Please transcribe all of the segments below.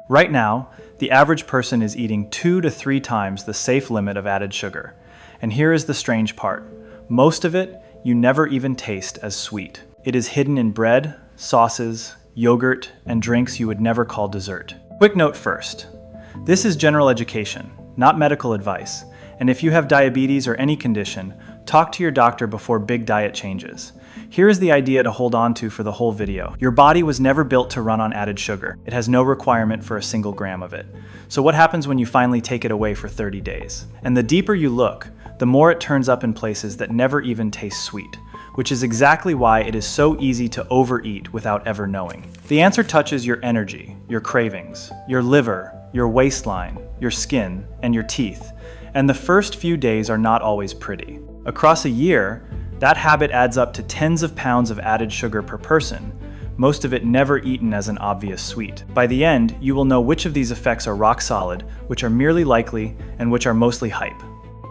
Right now, the average person is eating 2 to 3 times the safe limit of added sugar. And here is the strange part. Most of it you never even taste as sweet. It is hidden in bread, sauces, yogurt, and drinks you would never call dessert. Quick note first. This is general education, not medical advice. And if you have diabetes or any condition, talk to your doctor before big diet changes. Here is the idea to hold on to for the whole video. Your body was never built to run on added sugar. It has no requirement for a single gram of it. So what happens when you finally take it away for 30 days? And the deeper you look, the more it turns up in places that never even taste sweet, which is exactly why it is so easy to overeat without ever knowing. The answer touches your energy, your cravings, your liver, your waistline, your skin, and your teeth. And the first few days are not always pretty. Across a year, that habit adds up to tens of pounds of added sugar per person, most of it never eaten as an obvious sweet. By the end, you will know which of these effects are rock solid, which are merely likely, and which are mostly hype.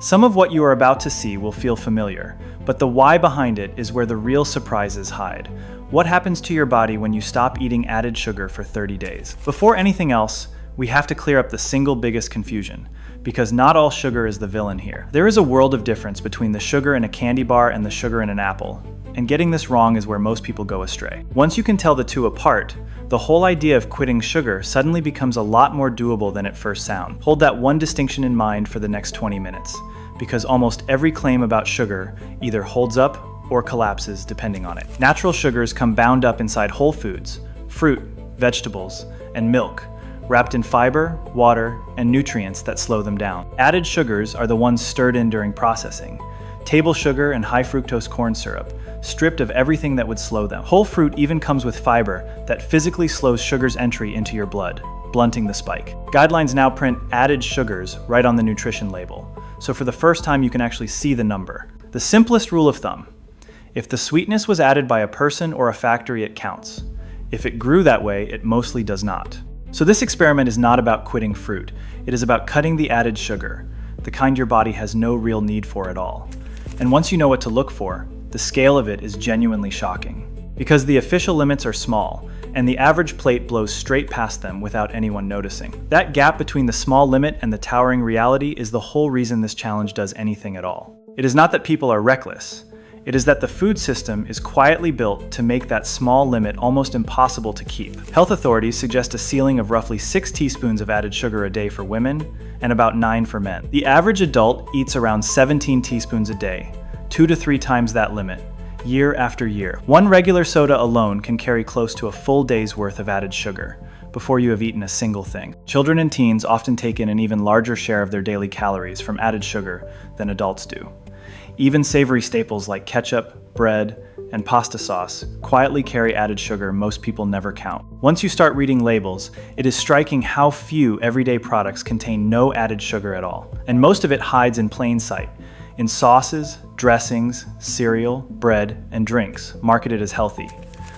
Some of what you are about to see will feel familiar, but the why behind it is where the real surprises hide. What happens to your body when you stop eating added sugar for 30 days? Before anything else, we have to clear up the single biggest confusion, because not all sugar is the villain here. There is a world of difference between the sugar in a candy bar and the sugar in an apple, and getting this wrong is where most people go astray. Once you can tell the two apart, the whole idea of quitting sugar suddenly becomes a lot more doable than it first sounds. Hold that one distinction in mind for the next 20 minutes, because almost every claim about sugar either holds up or collapses depending on it. Natural sugars come bound up inside whole foods, fruit, vegetables, and milk, wrapped in fiber, water, and nutrients that slow them down. Added sugars are the ones stirred in during processing. Table sugar and high fructose corn syrup, stripped of everything that would slow them. Whole fruit even comes with fiber that physically slows sugar's entry into your blood, blunting the spike. Guidelines now print added sugars right on the nutrition label, so for the first time you can actually see the number. The simplest rule of thumb: if the sweetness was added by a person or a factory, it counts. If it grew that way, it mostly does not. So this experiment is not about quitting fruit. It is about cutting the added sugar, the kind your body has no real need for at all. And once you know what to look for, the scale of it is genuinely shocking. Because the official limits are small, and the average plate blows straight past them without anyone noticing. That gap between the small limit and the towering reality is the whole reason this challenge does anything at all. It is not that people are reckless. It is that the food system is quietly built to make that small limit almost impossible to keep. Health authorities suggest a ceiling of roughly 6 teaspoons of added sugar a day for women and about 9 for men. The average adult eats around 17 teaspoons a day, 2 to 3 times that limit, year after year. One regular soda alone can carry close to a full day's worth of added sugar before you have eaten a single thing. Children and teens often take in an even larger share of their daily calories from added sugar than adults do. Even savory staples like ketchup, bread, and pasta sauce quietly carry added sugar most people never count. Once you start reading labels, it is striking how few everyday products contain no added sugar at all. And most of it hides in plain sight, in sauces, dressings, cereal, bread, and drinks marketed as healthy.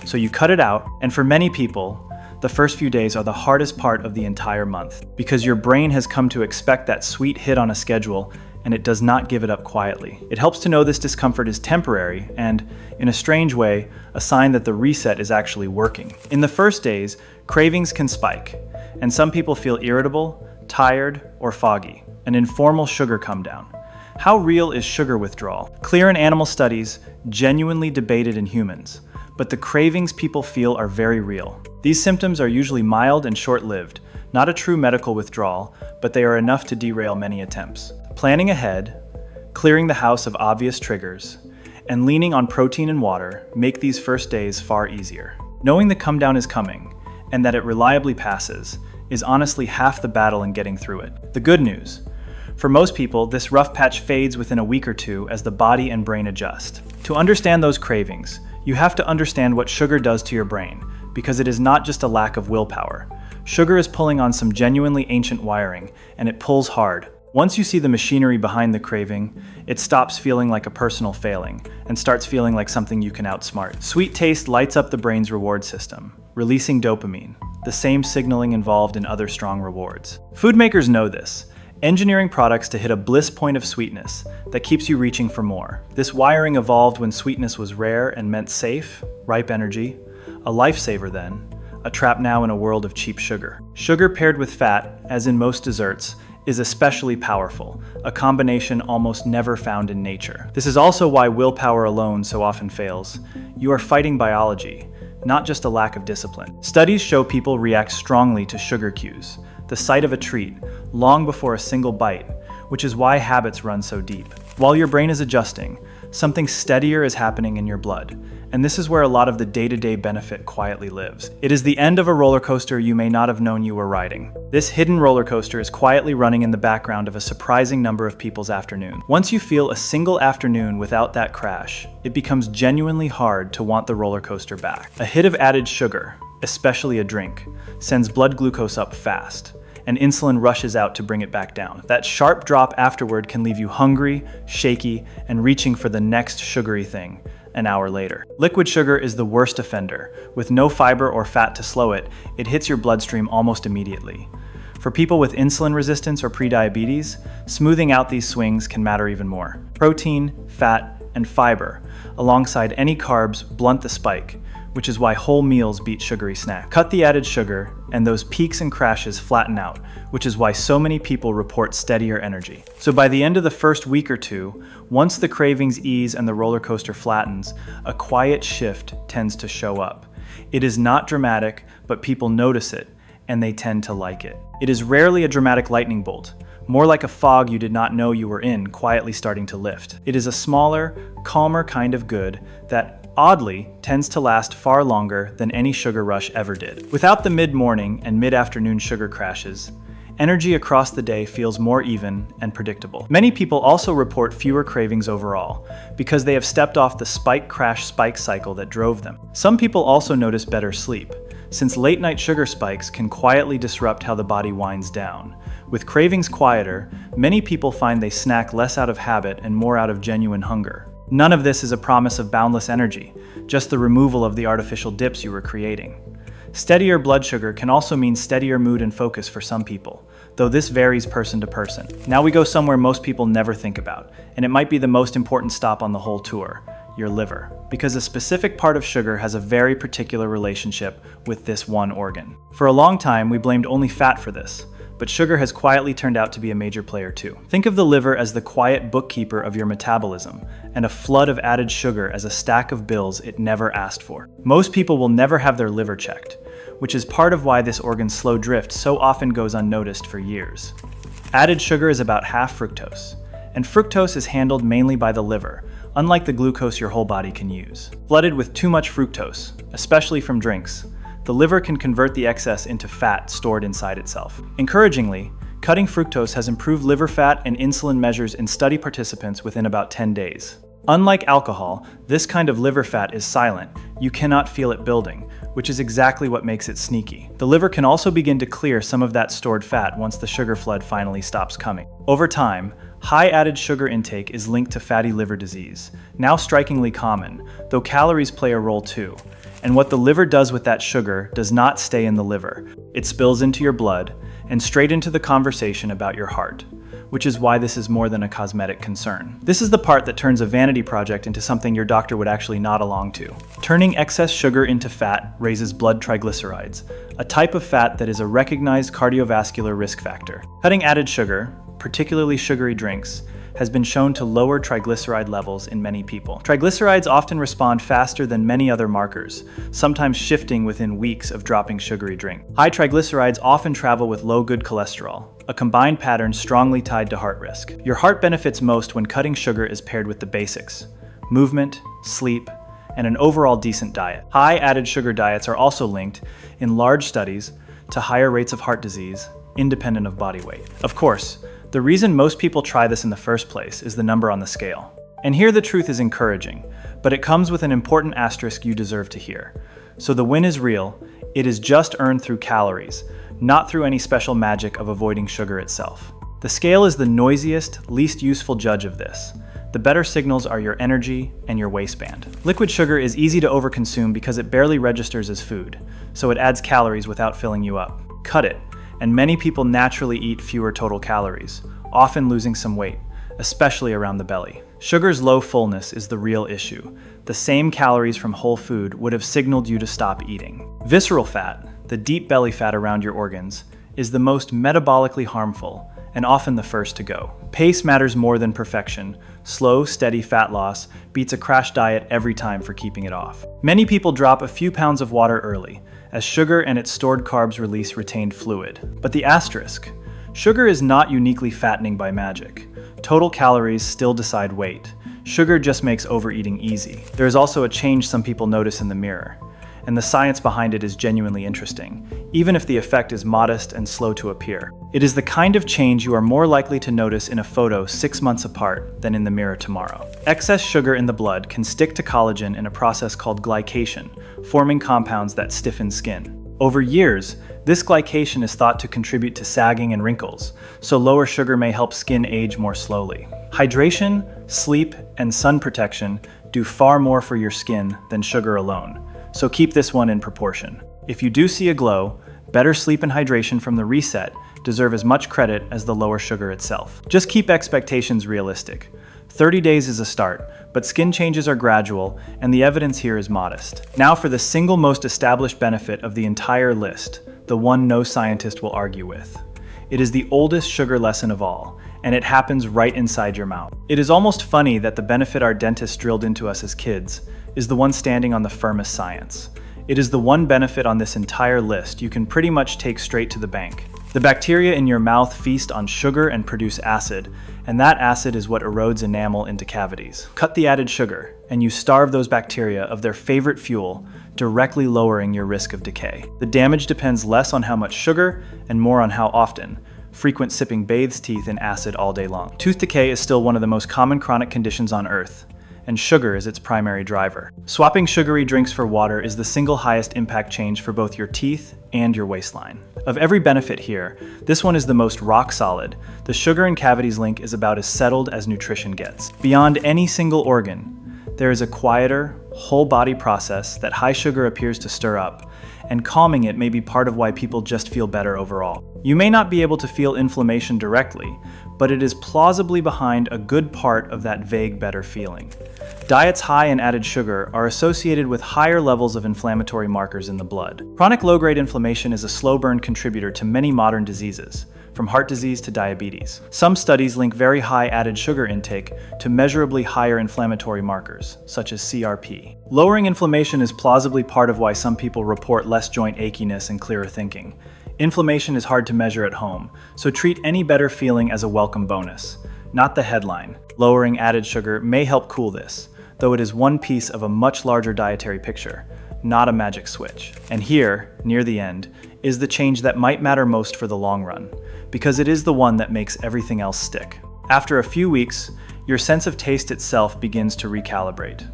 So you cut it out, and for many people, the first few days are the hardest part of the entire month, because your brain has come to expect that sweet hit on a schedule, and it does not give it up quietly. It helps to know this discomfort is temporary and, in a strange way, a sign that the reset is actually working. In the first days, cravings can spike, and some people feel irritable, tired, or foggy, an informal sugar come down. How real is sugar withdrawal? Clear in animal studies, genuinely debated in humans, but the cravings people feel are very real. These symptoms are usually mild and short-lived, not a true medical withdrawal, but they are enough to derail many attempts. Planning ahead, clearing the house of obvious triggers, and leaning on protein and water make these first days far easier. Knowing the come down is coming, and that it reliably passes, is honestly half the battle in getting through it. The good news: for most people, this rough patch fades within a week or two as the body and brain adjust. To understand those cravings, you have to understand what sugar does to your brain, because it is not just a lack of willpower. Sugar is pulling on some genuinely ancient wiring, and it pulls hard. Once you see the machinery behind the craving, it stops feeling like a personal failing and starts feeling like something you can outsmart. Sweet taste lights up the brain's reward system, releasing dopamine, the same signaling involved in other strong rewards. Food makers know this, engineering products to hit a bliss point of sweetness that keeps you reaching for more. This wiring evolved when sweetness was rare and meant safe, ripe energy, a lifesaver then, a trap now in a world of cheap sugar. Sugar paired with fat, as in most desserts, is especially powerful, a combination almost never found in nature. This is also why willpower alone so often fails. You are fighting biology, not just a lack of discipline. Studies show people react strongly to sugar cues, the sight of a treat, long before a single bite, which is why habits run so deep. While your brain is adjusting, something steadier is happening in your blood, and this is where a lot of the day-to-day benefit quietly lives. It is the end of a roller coaster you may not have known you were riding. This hidden roller coaster is quietly running in the background of a surprising number of people's afternoon. Once you feel a single afternoon without that crash, it becomes genuinely hard to want the roller coaster back. A hit of added sugar, especially a drink, sends blood glucose up fast, and insulin rushes out to bring it back down. That sharp drop afterward can leave you hungry, shaky, and reaching for the next sugary thing an hour later. Liquid sugar is the worst offender. With no fiber or fat to slow it, it hits your bloodstream almost immediately. For people with insulin resistance or prediabetes, smoothing out these swings can matter even more. Protein, fat, and fiber, alongside any carbs, blunt the spike, which is why whole meals beat sugary snacks. Cut the added sugar, and those peaks and crashes flatten out, which is why so many people report steadier energy. So by the end of the first week or two, once the cravings ease and the roller coaster flattens, a quiet shift tends to show up. It is not dramatic, but people notice it, and they tend to like it. It is rarely a dramatic lightning bolt, more like a fog you did not know you were in, quietly starting to lift. It is a smaller, calmer kind of good that, oddly, tends to last far longer than any sugar rush ever did. Without the mid-morning and mid-afternoon sugar crashes, energy across the day feels more even and predictable. Many people also report fewer cravings overall, because they have stepped off the spike-crash-spike cycle that drove them. Some people also notice better sleep, since late-night sugar spikes can quietly disrupt how the body winds down. With cravings quieter, many people find they snack less out of habit and more out of genuine hunger. None of this is a promise of boundless energy, just the removal of the artificial dips you were creating. Steadier blood sugar can also mean steadier mood and focus for some people, though this varies person to person. Now we go somewhere most people never think about, and it might be the most important stop on the whole tour: your liver, because a specific part of sugar has a very particular relationship with this one organ. For a long time, we blamed only fat for this, but sugar has quietly turned out to be a major player too. Think of the liver as the quiet bookkeeper of your metabolism, and a flood of added sugar as a stack of bills it never asked for. Most people will never have their liver checked, which is part of why this organ's slow drift so often goes unnoticed for years. Added sugar is about half fructose, and fructose is handled mainly by the liver, unlike the glucose your whole body can use. Flooded with too much fructose, especially from drinks, the liver can convert the excess into fat stored inside itself. Encouragingly, cutting fructose has improved liver fat and insulin measures in study participants within about 10 days. Unlike alcohol, this kind of liver fat is silent. You cannot feel it building, which is exactly what makes it sneaky. The liver can also begin to clear some of that stored fat once the sugar flood finally stops coming. Over time, high added sugar intake is linked to fatty liver disease, now strikingly common, though calories play a role too. And what the liver does with that sugar does not stay in the liver. It spills into your blood and straight into the conversation about your heart, which is why this is more than a cosmetic concern. This is the part that turns a vanity project into something your doctor would actually nod along to. Turning excess sugar into fat raises blood triglycerides, a type of fat that is a recognized cardiovascular risk factor. Cutting added sugar, particularly sugary drinks, has been shown to lower triglyceride levels in many people. Triglycerides often respond faster than many other markers, sometimes shifting within weeks of dropping sugary drink. High triglycerides often travel with low good cholesterol, a combined pattern strongly tied to heart risk. Your heart benefits most when cutting sugar is paired with the basics: movement, sleep, and an overall decent diet. High added sugar diets are also linked, in large studies, to higher rates of heart disease, independent of body weight. Of course, the reason most people try this in the first place is the number on the scale. And here the truth is encouraging, but it comes with an important asterisk you deserve to hear. So the win is real, it is just earned through calories, not through any special magic of avoiding sugar itself. The scale is the noisiest, least useful judge of this. The better signals are your energy and your waistband. Liquid sugar is easy to overconsume because it barely registers as food, so it adds calories without filling you up. Cut it, and many people naturally eat fewer total calories, often losing some weight, especially around the belly. Sugar's low fullness is the real issue. The same calories from whole food would have signaled you to stop eating. Visceral fat, the deep belly fat around your organs, is the most metabolically harmful and often the first to go. Pace matters more than perfection. Slow, steady fat loss beats a crash diet every time for keeping it off. Many people drop a few pounds of water early, as sugar and its stored carbs release retained fluid. But the asterisk: sugar is not uniquely fattening by magic. Total calories still decide weight. Sugar just makes overeating easy. There is also a change some people notice in the mirror, and the science behind it is genuinely interesting, even if the effect is modest and slow to appear. It is the kind of change you are more likely to notice in a photo 6 months apart than in the mirror tomorrow. Excess sugar in the blood can stick to collagen in a process called glycation, forming compounds that stiffen skin. Over years, this glycation is thought to contribute to sagging and wrinkles, so lower sugar may help skin age more slowly. Hydration, sleep, and sun protection do far more for your skin than sugar alone, so keep this one in proportion. If you do see a glow, better sleep and hydration from the reset deserve as much credit as the lower sugar itself. Just keep expectations realistic. 30 days is a start, but skin changes are gradual, and the evidence here is modest. Now for the single most established benefit of the entire list, the one no scientist will argue with. It is the oldest sugar lesson of all, and it happens right inside your mouth. It is almost funny that the benefit our dentists drilled into us as kids is the one standing on the firmest science. It is the one benefit on this entire list you can pretty much take straight to the bank. The bacteria in your mouth feast on sugar and produce acid, and that acid is what erodes enamel into cavities. Cut the added sugar, and you starve those bacteria of their favorite fuel, directly lowering your risk of decay. The damage depends less on how much sugar and more on how often. Frequent sipping bathes teeth in acid all day long. Tooth decay is still one of the most common chronic conditions on Earth, and sugar is its primary driver. Swapping sugary drinks for water is the single highest impact change for both your teeth and your waistline. Of every benefit here, this one is the most rock solid. The sugar and cavities link is about as settled as nutrition gets. Beyond any single organ, there is a quieter, whole body process that high sugar appears to stir up, and calming it may be part of why people just feel better overall. You may not be able to feel inflammation directly, but it is plausibly behind a good part of that vague better feeling. Diets high in added sugar are associated with higher levels of inflammatory markers in the blood. Chronic low-grade inflammation is a slow-burn contributor to many modern diseases, from heart disease to diabetes. Some studies link very high added sugar intake to measurably higher inflammatory markers, such as CRP. Lowering inflammation is plausibly part of why some people report less joint achiness and clearer thinking. Inflammation is hard to measure at home, so treat any better feeling as a welcome bonus, not the headline. Lowering added sugar may help cool this, though it is one piece of a much larger dietary picture, not a magic switch. And here, near the end, is the change that might matter most for the long run, because it is the one that makes everything else stick. After a few weeks, your sense of taste itself begins to recalibrate.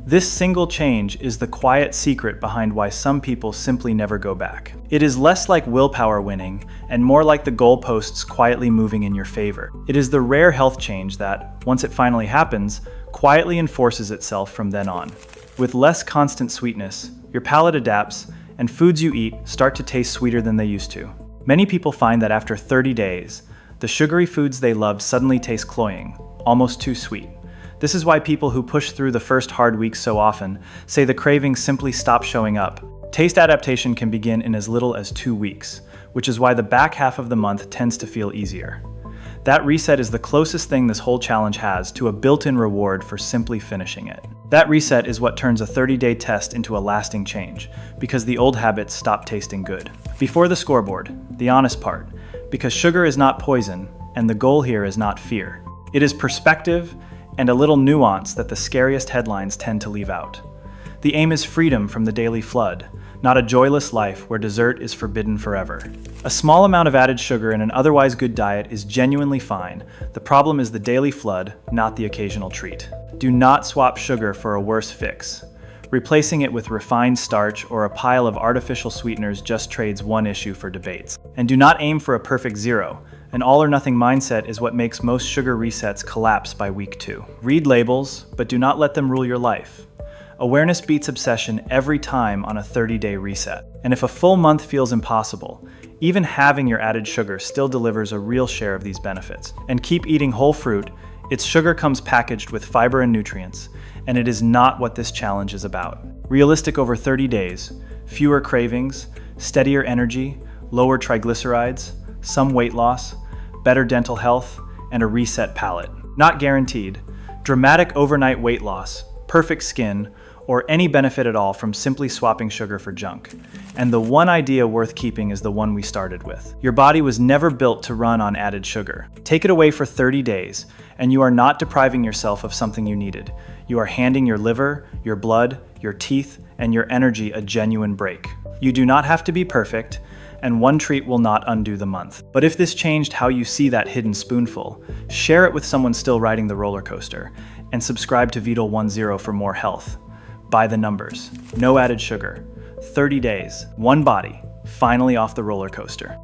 This single change is the quiet secret behind why some people simply never go back. It is less like willpower winning and more like the goalposts quietly moving in your favor. It is the rare health change that, once it finally happens, quietly enforces itself from then on. With less constant sweetness, your palate adapts, and foods you eat start to taste sweeter than they used to. Many people find that after 30 days, the sugary foods they loved suddenly taste cloying, almost too sweet. This is why people who push through the first hard weeks so often say the cravings simply stop showing up. Taste adaptation can begin in as little as 2 weeks, which is why the back half of the month tends to feel easier. That reset is the closest thing this whole challenge has to a built-in reward for simply finishing it. That reset is what turns a 30-day test into a lasting change, because the old habits stop tasting good. Before the scoreboard, the honest part, because sugar is not poison, and the goal here is not fear. It is perspective and a little nuance that the scariest headlines tend to leave out. The aim is freedom from the daily flood, not a joyless life where dessert is forbidden forever. A small amount of added sugar in an otherwise good diet is genuinely fine. The problem is the daily flood, not the occasional treat. Do not swap sugar for a worse fix. Replacing it with refined starch or a pile of artificial sweeteners just trades one issue for debates. And do not aim for a perfect zero. An all-or-nothing mindset is what makes most sugar resets collapse by week 2. Read labels, but do not let them rule your life. Awareness beats obsession every time on a 30-day reset. And if a full month feels impossible, even having your added sugar still delivers a real share of these benefits. And keep eating whole fruit. Its sugar comes packaged with fiber and nutrients, and it is not what this challenge is about. Realistic over 30 days, fewer cravings, steadier energy, lower triglycerides, some weight loss, better dental health, and a reset palate. Not guaranteed. Dramatic overnight weight loss, perfect skin, or any benefit at all from simply swapping sugar for junk. And the one idea worth keeping is the one we started with. Your body was never built to run on added sugar. Take it away for 30 days, and you are not depriving yourself of something you needed. You are handing your liver, your blood, your teeth, and your energy a genuine break. You do not have to be perfect, and one treat will not undo the month. But if this changed how you see that hidden spoonful, share it with someone still riding the roller coaster, and subscribe to Vital 10 for more health. By the numbers, no added sugar, 30 days, one body, finally off the roller coaster.